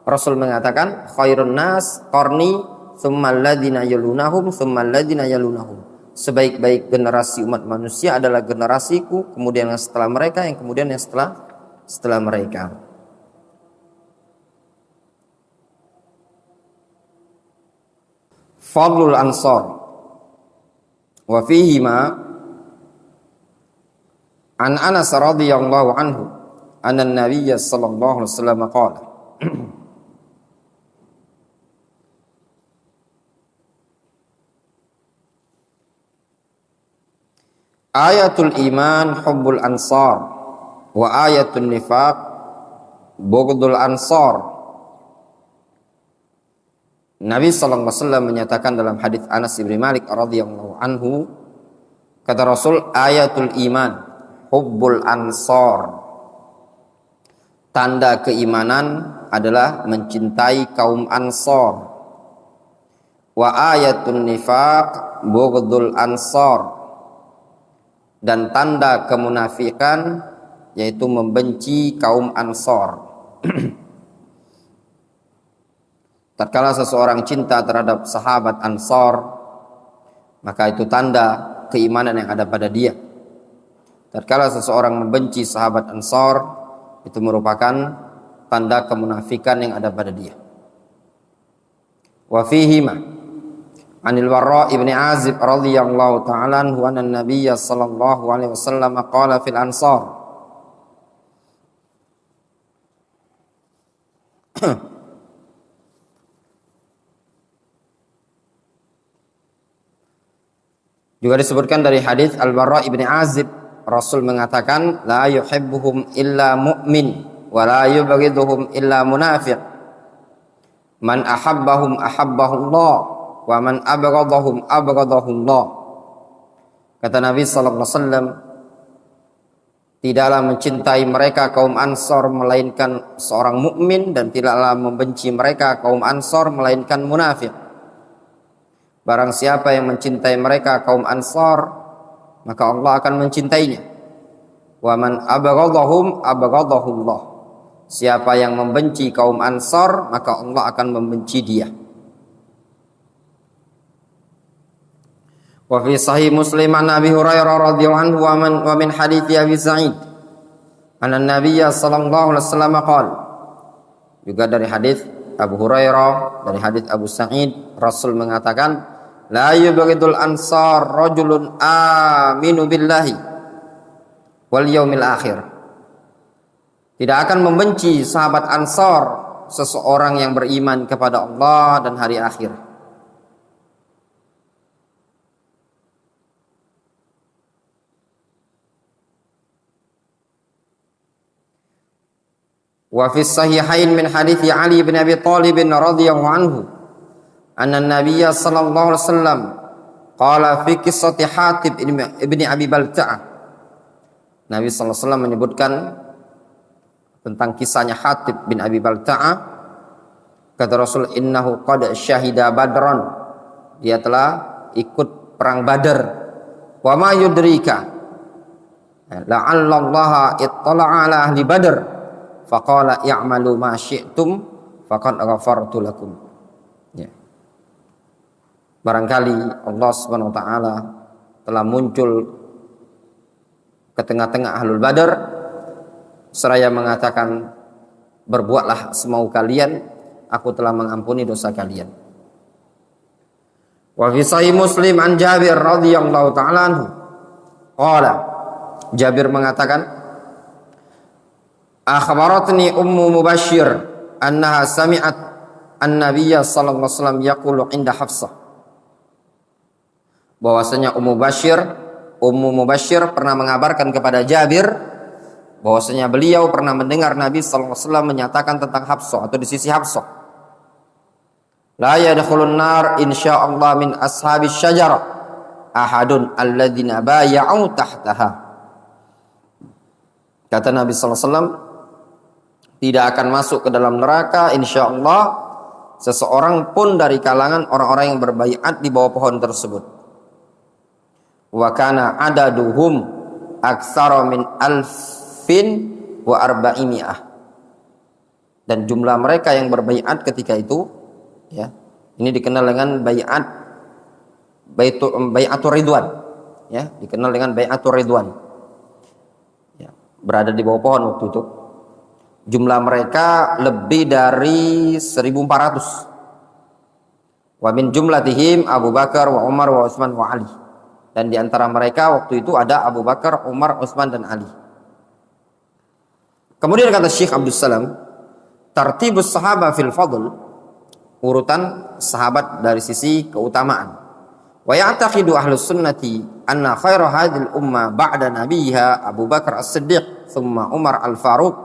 Rasul mengatakan, khairun nas qarni tsumma alladziina yalunahum tsumma alladziina yalunahum. Sebaik-baik generasi umat manusia adalah generasiku, kemudian yang setelah mereka, yang kemudian yang setelah mereka. Fadlul Ansar wa fihi ma an Anas radhiyallahu anhu anna an-nabiy sallallahu alaihi wasallam qala ayatul iman hubbul ansar wa ayatul nifaq bughdul ansar. Nabi sallallahu alaihi wasallam menyatakan dalam hadis Anas bin Malik radhiyallahu anhu, kata Rasul, ayatul iman hubbul ansar, tanda keimanan adalah mencintai kaum Ansar. Wa ayatun nifaq bughdul ansar, dan tanda kemunafikan yaitu membenci kaum Ansar. Tatkala seseorang cinta terhadap sahabat Ansar, maka itu tanda keimanan yang ada pada dia. Tatkala seseorang membenci sahabat Ansar, itu merupakan tanda kemunafikan yang ada pada dia. Wa fihi ma anil Barra ibn Azib radhiyallahu ta'ala anhu anna an-nabiy sallallahu alaihi wasallam qala fil ansar juga disebutkan dari hadis Al-Barra ibn Azib, Rasul mengatakan, la yuhibbuhum illa mu'min wa la yubghiduhum illa munafiq. Man ahabbahum ahabbahullah wa man abghadahum abghadahullah. Kata Nabi sallallahu alaihi wasallam, tidaklah mencintai mereka kaum Ansar melainkan seorang mukmin, dan tidaklah membenci mereka kaum Ansar melainkan munafik. Barang siapa yang mencintai mereka kaum Ansar, maka Allah akan mencintainya. Wa man abghadahum abghadahullah. Siapa yang membenci kaum Ansar, maka Allah akan membenci dia. Wa fi sahih Muslim an Abi Hurairah radhiyallahu anhu wa min hadits Abi Sa'id anna an-nabiy sallallahu alaihi wasallam qala, juga dari hadis Abu Hurairah, dari hadis Abu Sa'id, Rasul mengatakan, La yubghidul ansar rajulun aminu billahi wal yaumil akhir. Tidak akan membenci sahabat Ansar seseorang yang beriman kepada Allah dan hari akhir. Wa fi sahihain min hadithi Ali bin Abi Thalib radhiyallahu anhu anna an-nabiy sallallahu alaihi wasallam qala fi qissati Hatib ibni Abi Balta'ah. Nabi sallallahu alaihi wasallam menyebutkan tentang kisahnya Hatib bin Abi Balta'ah. Kata Rasul, innahu qad syahida badran, dia telah ikut perang Badar. Wa ma yudrika la'alla Allah ittala'a ala ahli Badr faqala i'malu ma syi'tum faqad ghafartu lakum. Ya. Barangkali Allah Subhanahu wa taala telah muncul ke tengah-tengah ahlul Badar seraya mengatakan, berbuatlah semau kalian, aku telah mengampuni dosa kalian. Wa fi sahih Muslim an Jabir radhiyallahu ta'ala anhu qala, Jabir mengatakan, akhbaratni ummu Mubashir annaha sami'at an-nabiyya sallallahu alaihi wasallam yaqulu inda Hafsah. Bahwasanya Ummu Mubashir pernah mengabarkan kepada Jabir bahwasanya beliau pernah mendengar Nabi sallallahu alaihi wasallam menyatakan tentang Hafsah atau di sisi Hafsah, la yadkhulun nar insyaallah min ashabis syajarah ahadun alladzina bay'u tahtaha. Kata Nabi sallallahu alaihi wasallam, tidak akan masuk ke dalam neraka insyaallah seseorang pun dari kalangan orang-orang yang berbaiat di bawah pohon tersebut. Wa kana adaduhum aktsara min alfin wa arba'imi'ah. Dan jumlah mereka yang berbaiat ketika itu, ya, ini dikenal dengan bai'atur ridwan, ya, dikenal dengan bai'atur ridwan. Ya, berada di bawah pohon waktu itu. Jumlah mereka lebih dari 1.400. Wa min jumlatihim Abu Bakar wa Umar wa Utsman wa Ali. Dan di antara mereka waktu itu ada Abu Bakar, Umar, Utsman dan Ali. Kemudian kata Syekh Abdul Salam, tartibus sahaba fil fadl, urutan sahabat dari sisi keutamaan. Wa ya'taqidu ahlus sunnati anna khairu hadhil umma ba'da nabiyha Abu Bakar as-Siddiq thumma Umar al-Faruq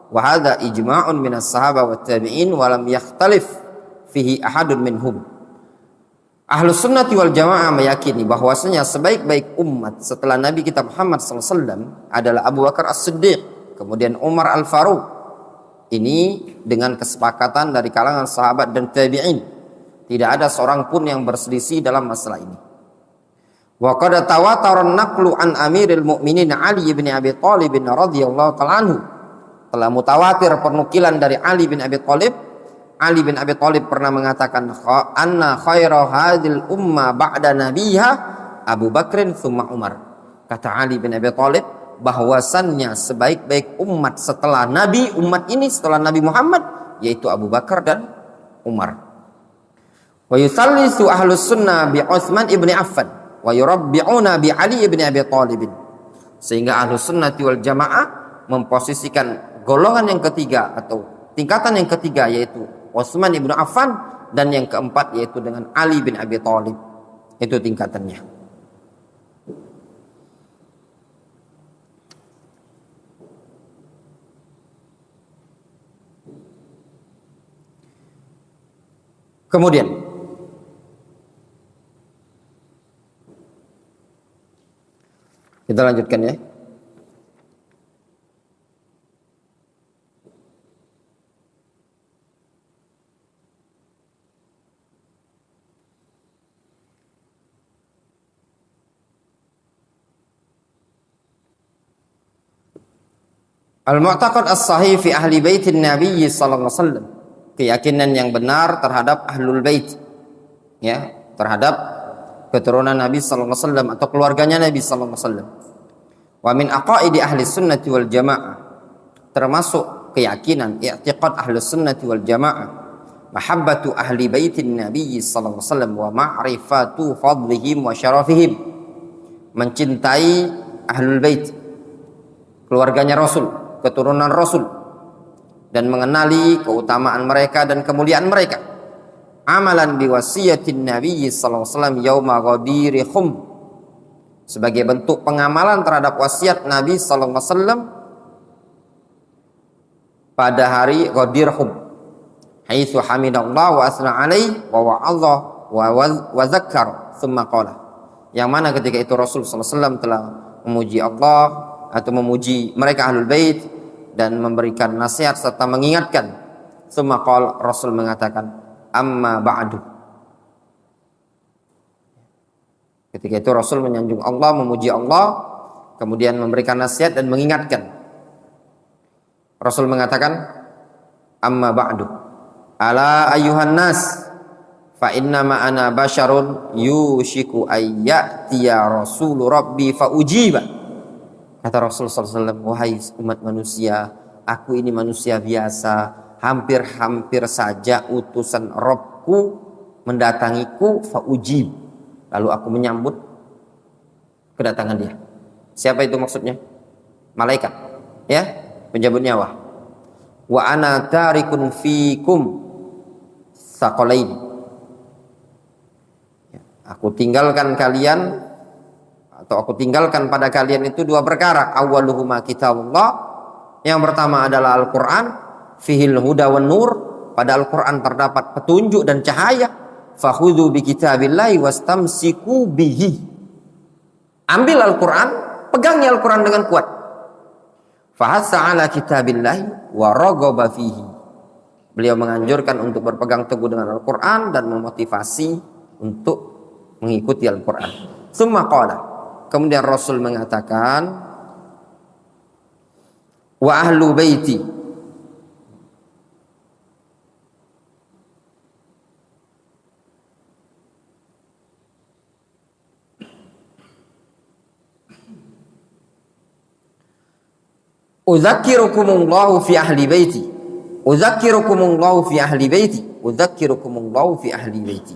wa hadha ijma'un minas sahaba wat tabi'in wa lam yakhtalif fihi ahadun minhum. Ahlus sunnati wal jamaah meyakini bahwasanya sebaik-baik umat setelah Nabi kita Muhammad SAW adalah Abu Bakar as-Siddiq, kemudian Umar al-Faruq. Ini dengan kesepakatan dari kalangan sahabat dan tabi'in. Tidak ada seorang pun yang berselisih dalam masalah ini. Wa qad tawatara an-naqlu an Amiril Mu'minin Ali bin Abi Thalib radhiyallahu ta'ala anhu. Telah mutawatir pernukilan dari Ali bin Abi Thalib. Ali bin Abi Thalib pernah mengatakan, anna khairu hadhil umma ba'da nabiha Abu Bakrin thumma Umar. Kata Ali bin Abi Thalib, bahwasannya sebaik-baik umat setelah Nabi, umat ini setelah Nabi Muhammad, yaitu Abu Bakar dan Umar. Wa yusallisu ahlus sunnah bi Utsman ibni Affan wa yurabbi'una bi Ali ibni Abi Thalib. Sehingga ahlus sunnah wal jamaah memposisikan golongan yang ketiga atau tingkatan yang ketiga yaitu Utsman ibnu Affan, dan yang keempat yaitu dengan Ali bin Abi Thalib. Itu tingkatannya. Kemudian kita lanjutkan ya. Al-mu'taqad as-sahih fi ahli baitin Nabi sallallahu alaihi wasallam, keyakinan yang benar terhadap ahlul bait, ya, terhadap keturunan Nabi sallallahu alaihi wasallam atau keluarganya Nabi sallallahu alaihi wasallam. Wa min aqaidi ahli sunnati wal jamaah, termasuk keyakinan i'tiqad ahli sunnati wal jamaah, mahabbatu ahli baitin nabi sallallahu alaihi wasallam wa ma'rifatu fadlihim wa syarafihim, mencintai ahlul bait, keluarganya Rasul, keturunan Rasul, dan mengenali keutamaan mereka dan kemuliaan mereka. Amalan biwasiyatin nabi sallallahu alaihi wasallam yauma ghadiri khum, sebagai bentuk pengamalan terhadap wasiat Nabi sallallahu alaihi wasallam pada hari Ghadir Khum, haitsu hamidallah wa asna alaihi wa wa'adha wa zakkar thumma qala, yang mana ketika itu Rasul sallallahu alaihi wasallam telah memuji Allah atau memuji mereka ahlul bait dan memberikan nasihat serta mengingatkan. Thumma qala, Rasul mengatakan, amma ba'du. Ketika itu Rasul menyanjung Allah, memuji Allah, kemudian memberikan nasihat dan mengingatkan. Rasul mengatakan, amma ba'du, ala ayyuhan nas, fa inna ma ana basyarun yushiku ayyatiya rasulu rabbi fa ujiba. Kata Rasul SAW, wahai umat manusia, aku ini manusia biasa, hampir-hampir saja utusan Rabbku mendatangiku, fa ujib, lalu aku menyambut kedatangan dia. Siapa itu maksudnya? Malaikat, ya, penjemput nyawa. Wa ana tarikun fikum saqalain, aku tinggalkan kalian, atau aku tinggalkan pada kalian itu dua perkara. Awwaluhuma kitabullah, yang pertama adalah Al-Quran, fihil huda wan nur, pada Al-Quran terdapat petunjuk dan cahaya. Fakhudhu bi kitabillahi wastamsiku bihi, ambil Al-Quran, pegangi Al-Quran dengan kuat. Fahassa ala kitabillahi wa raghaba fihi, beliau menganjurkan untuk berpegang teguh dengan Al-Quran dan memotivasi untuk mengikuti Al-Quran. Tsumma qala, kemudian Rasul mengatakan, wa ahlu baiti, udzakirukumullahu fi ahli baiti, udzakirukumullahu fi ahli baiti, udzakirukumullahu fi ahli baiti.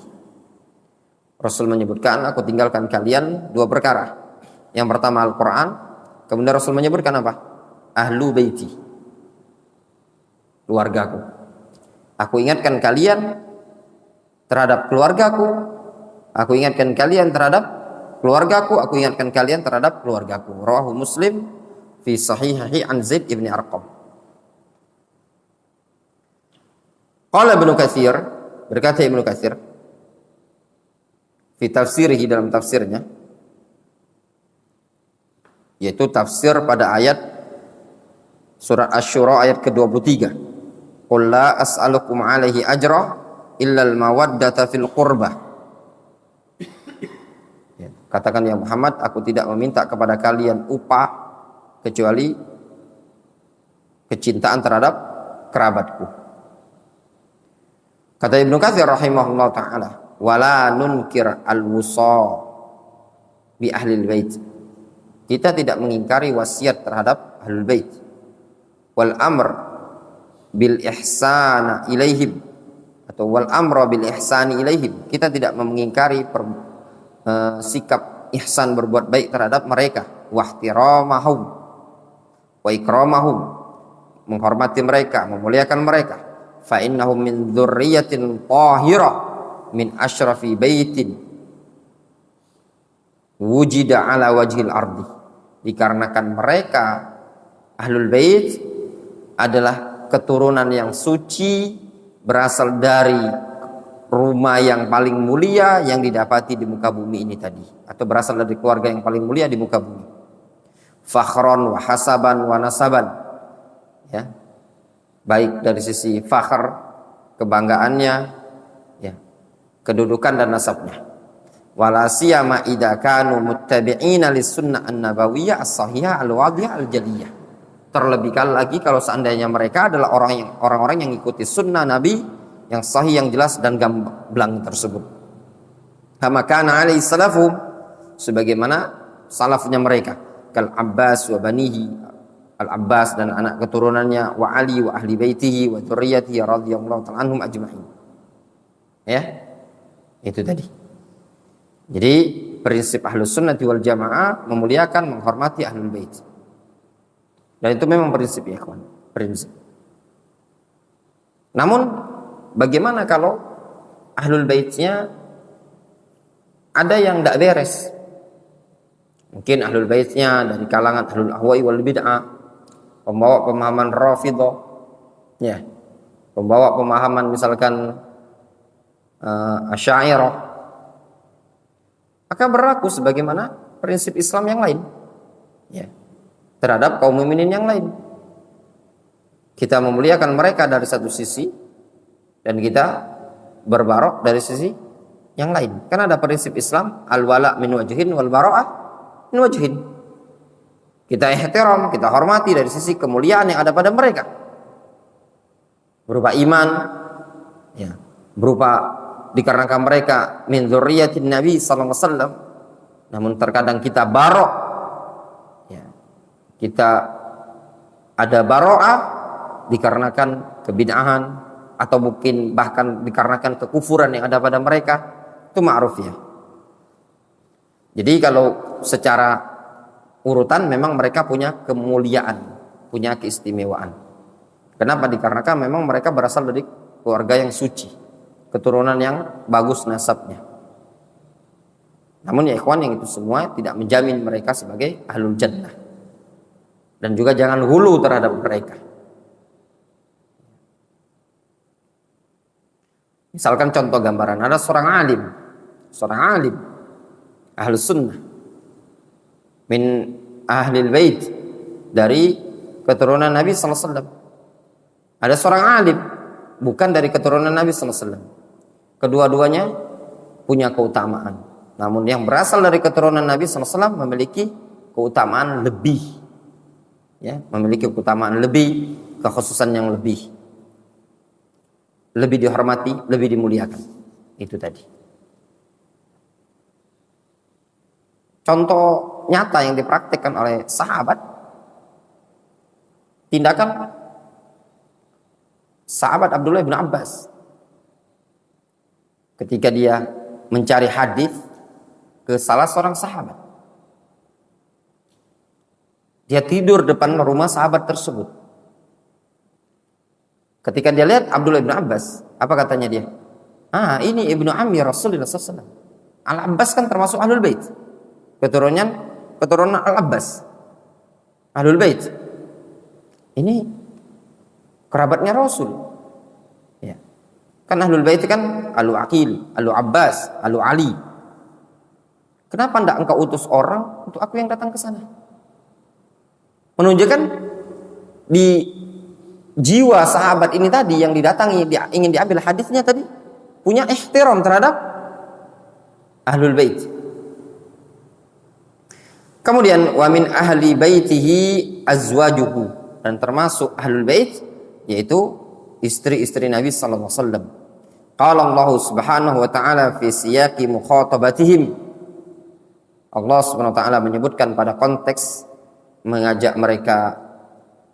Rasul menyebutkan, aku tinggalkan kalian dua perkara. Yang pertama Al-Quran, kemudian Rasul menyebutkan apa? Ahlu baiti, keluargaku. Aku ingatkan kalian terhadap keluargaku, aku ingatkan kalian terhadap keluargaku, aku ingatkan kalian terhadap keluargaku. Rawahu Muslim fi sahihihi an Zaid ibn Arqam. Qala Ibnu Katsir, berkata Ibnu Katsir fi tafsirihi, dalam tafsirnya, yaitu tafsir pada ayat surat Asy-Syura ayat ke-23. Qul la as'alukum alaihi ajra illa al-mawaddata fil qurbah. Katakan ya Muhammad, aku tidak meminta kepada kalian upah kecuali kecintaan terhadap kerabatku. Kata Ibnu Katsir rahimahullah ta'ala, wala nunkir al-wusa bi ahlil bait, kita tidak mengingkari wasiat terhadap ahlul bait, wal amr bil ihsana ilaihim, atau wal amra bil ihsani ilaihim, kita tidak mengingkari sikap ihsan, berbuat baik terhadap mereka, wa ihtiramahum wa ikramahum, menghormati mereka, memuliakan mereka. Fa innahum min dzurriyyatin thahirah min asyrafi baitin wujida ala wajhil ardi, dikarenakan mereka ahlul bait adalah keturunan yang suci, berasal dari rumah yang paling mulia yang didapati di muka bumi ini tadi, atau berasal dari keluarga yang paling mulia di muka bumi. Fakhron wa hasaban wa nasaban, ya, baik dari sisi fakhr, kebanggaannya, ya, kedudukan dan nasabnya. Wala siyama idza kanu muttabi'ina lis-sunnah an-nabawiyyah as-sahihah al-wadhiyah al-jaliyah. Terlebih lagi kalau seandainya mereka adalah orang-orang yang mengikuti sunnah Nabi yang sahih, yang jelas dan gamblang tersebut. Kama kana alaihi salafum, sebagaimana salafnya mereka, kal Abbas wa banihi, Al-Abbas dan anak keturunannya, wa Ali wa ahli baitihi wa dzurriyyatihi radhiyallahu ta'ala anhum ajma'in. Ya, itu tadi. Jadi prinsip Ahlus Sunnah wal Jamaah memuliakan, menghormati Ahlul Bait. Dan itu memang prinsip ya kawan, prinsip. Namun bagaimana kalau Ahlul Baitnya ada yang tidak beres? Mungkin Ahlul Baitnya dari kalangan Ahlul Ahwa'i wal Bid'ah, pembawa pemahaman Rafidhah, ya, pembawa pemahaman misalkan Asy'ariyah, maka berlaku sebagaimana prinsip Islam yang lain, ya, terhadap kaum mukminin yang lain. Kita memuliakan mereka dari satu sisi dan kita berbarok dari sisi yang lain. Karena ada prinsip Islam al-wala min wajhin wal bara'ah min wajhin. Kita ihtiram, kita hormati dari sisi kemuliaan yang ada pada mereka, berupa iman, ya, berupa dikarenakan mereka min dzurriyyatin Nabi sallallahu alaihi wasallam. Namun terkadang kita barok, ya, kita ada bara'ah dikarenakan kebid'ahan atau mungkin bahkan dikarenakan kekufuran yang ada pada mereka. Itu ma'ruf ya. Jadi kalau secara urutan memang mereka punya kemuliaan, punya keistimewaan. Kenapa? Dikarenakan memang mereka berasal dari keluarga yang suci, keturunan yang bagus nasabnya. Namun ya ikhwan, yang itu semua tidak menjamin mereka sebagai ahlul jannah. Dan juga jangan hulu terhadap mereka. Misalkan contoh gambaran, ada seorang alim ahlus sunnah min ahlil bait, dari keturunan Nabi sallallahu alaihi wasallam. Ada seorang alim bukan dari keturunan Nabi sallallahu alaihi wasallam. Kedua-duanya punya keutamaan. Namun yang berasal dari keturunan Nabi sallallahu alaihi wasallam memiliki keutamaan lebih. Ya, memiliki keutamaan lebih, kekhususan yang lebih dihormati, lebih dimuliakan. Itu tadi. Contoh nyata yang dipraktikkan oleh sahabat, tindakan sahabat Abdullah bin Abbas ketika dia mencari hadis ke salah seorang sahabat. Dia tidur depan rumah sahabat tersebut. Ketika dia lihat Abdullah bin Abbas, apa katanya dia? Ini ibnu ammi Rasulullah SAW. Al-Abbas kan termasuk Ahlul Bait, keturunan Al-Abbas, Ahlul Bait. Ini kerabatnya Rasul. Ya. Kan Ahlul Bait kan Alu Aqil, Alu Abbas, Alu Ali. Kenapa tidak engkau utus orang untuk aku yang datang ke sana? Menunjukkan di jiwa sahabat ini tadi yang didatangi, ingin diambil hadisnya tadi, punya ihtiram terhadap Ahlul Bait. Kemudian wa min ahli baitihi azwajuhu, dan termasuk Ahlul Bait yaitu istri-istri Nabi sallallahu alaihi wasallam. Qala Allah Subhanahu wa taala fi siyaqi mukhatabatihim. Allah Subhanahu wa taala menyebutkan pada konteks mengajak mereka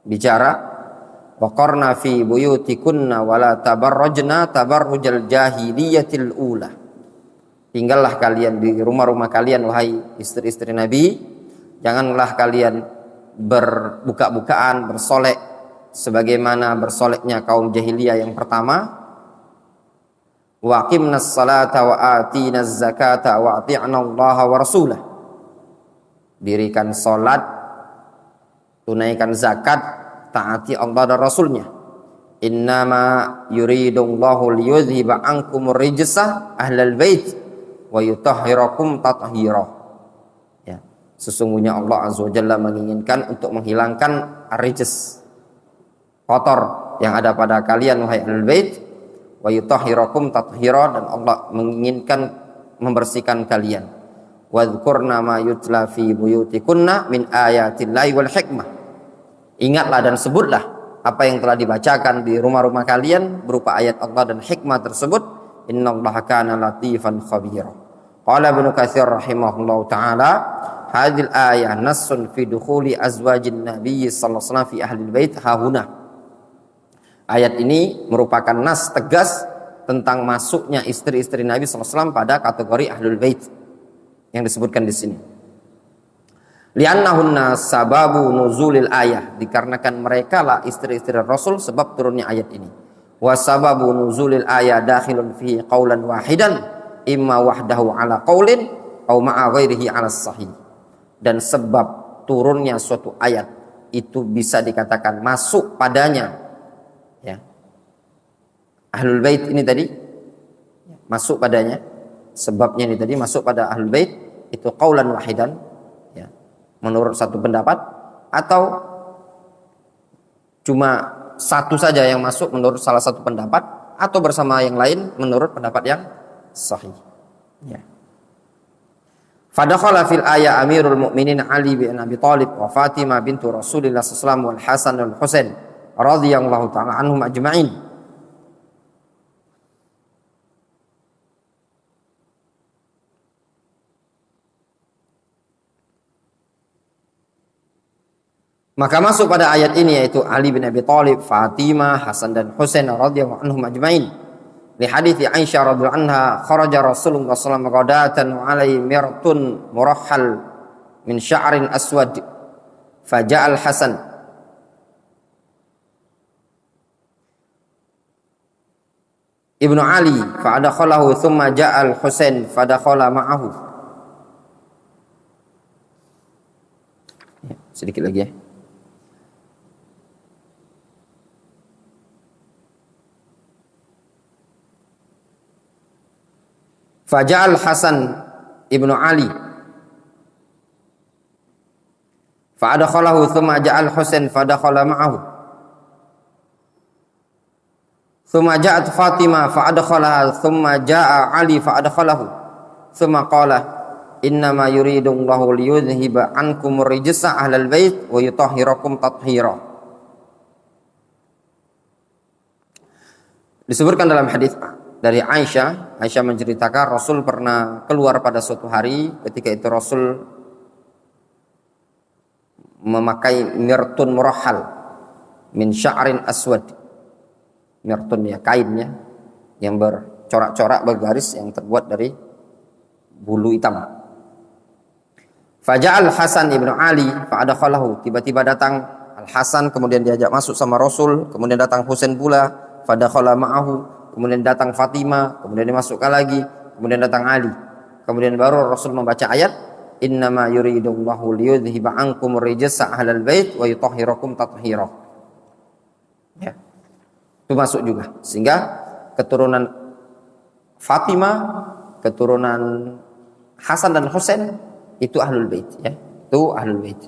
bicara, waqarna fi buyutikunna wala tabarrajna tabarrujal jahiliyatil ula. Tinggallah kalian di rumah-rumah kalian wahai istri-istri Nabi, janganlah kalian berbuka-bukaan, bersolek sebagaimana bersoleknya kaum jahiliyah yang pertama. Wa aqimnas salata wa atinaz zakata wa ati'na Allah wa rasulah. Dirikan salat, tunaikan zakat, taati Allah dan Rasulnya. Innama yuridullahu liyudhiba ankumur rijsa ahlal bait wa yutahhirakum tathira. Ya, sesungguhnya Allah Azza wa Jalla menginginkan untuk menghilangkan ar-rijs, kotor yang ada pada kalian wahai ahlul bait, wa yutahhirakum tathira, dan Allah menginginkan membersihkan kalian. Wadhkurna ma yutla fi buyutikunna min ayatillahi wal hikmah. Ingatlah dan sebutlah apa yang telah dibacakan di rumah-rumah kalian berupa ayat Allah dan hikmah tersebut. Innallaha kana latifan khabira. Qala Ibnu Katsir rahimahullahu taala, hadhil ayah nassun fi dukhuli azwajin nabiy sallallahu alaihi wasallam fi ahli bait hahuna. Ayat ini merupakan nas tegas tentang masuknya istri-istri Nabi SAW pada kategori ahlul bait yang disebutkan di sini. Li'annahunna sababu nuzulil ayah, dikarenakan mereka lah istri-istri Rasul sebab turunnya ayat ini. Wa sababu nuzulil ayah dakhilun fihi qaulan wahidan imma wahdahu ala qaulin aw ma'a ghairihi ala sahih. Dan sebab turunnya suatu ayat itu bisa dikatakan masuk padanya, ya, ahlul bait ini tadi masuk padanya, sebabnya ini tadi masuk pada ahlul bait itu qaulan wahidan, ya, menurut satu pendapat, atau cuma satu saja yang masuk menurut salah satu pendapat, atau bersama yang lain menurut pendapat yang sahih, ya. Fadakhala fil ayat Amirul Mukminin Ali bin Abi Thalib wa Fatimah bintu Rasulillah sallallahu alaihi wasallam wal Hasan wal Husain radhiyallahu taala anhum ajma'in. Maka masuk pada ayat ini yaitu Ali bin Abi Thalib, Fatimah, Hasan dan Husain radhiyallahu anhum ajma'in. Li hadithi Aisyah radhiyallahu anha, kharaja Rasulullah sallallahu alaihi wasallam ghadatan wa alaihi mirtun murahhal min sya'rin aswad faja'al Hasan ibnu Ali fa'adakhalahu thumma ja'al Husain fadakhala ma'ahu. Ya, sedikit lagi ya. Faja'al Hasan ibnu Ali fa'adakhalahu thumma ja'al Husain fadakhala ma'ahu. Thumma ja'at Fatimah fa'adakhalaha thumma ja'a Ali fa'adakhalahu. Thumma qala innama yuridullahu liyudhhiba ankumur rijsa ahlal bait wa yutahhirakum tathhira. Disebutkan dalam hadis dari Aisyah menceritakan Rasul pernah keluar pada suatu hari, ketika itu Rasul memakai mirtun murahhal min sya'rin aswad. Mirtun ya kainnya yang bercorak-corak bergaris yang terbuat dari bulu hitam. Faja'al Hasan ibnu Ali fa'adakhalahu, tiba-tiba datang Al Hasan kemudian diajak masuk sama Rasul, kemudian datang Husain pula fadakhala ma'ahu. Kemudian datang Fatimah, kemudian dimasukkan lagi, kemudian datang Ali. Kemudian baru Rasul membaca ayat innama yuridullahu liyudhhiba ankum rijsa ahlal bait wa yutahhirakum tathhira. Ya. Itu masuk juga. Sehingga keturunan Fatimah, keturunan Hasan dan Husain itu ahlul bait, ya. Itu ahlul bait.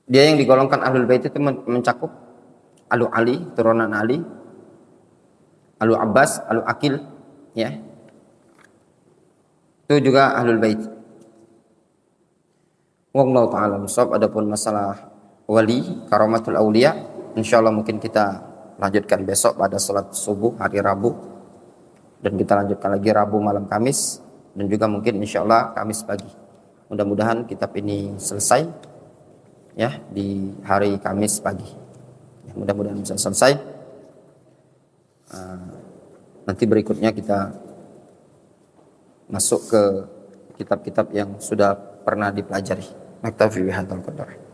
Dia yang digolongkan ahlul bait itu mencakup Alu Ali, turunan Ali, Alu Abbas, Alu Akil, ya. Itu juga ahlul bait. Wallahu taala shawab. Adapun masalah wali, karamatul auliya, insyaallah mungkin kita lanjutkan besok pada salat subuh hari Rabu, dan kita lanjutkan lagi Rabu malam Kamis, dan juga mungkin insyaallah Kamis pagi. Mudah-mudahan kitab ini selesai, ya, di hari Kamis pagi. Ya, mudah-mudahan bisa selesai. Nanti berikutnya kita masuk ke kitab-kitab yang sudah pernah dipelajari. Naktafi bihadzal qadar.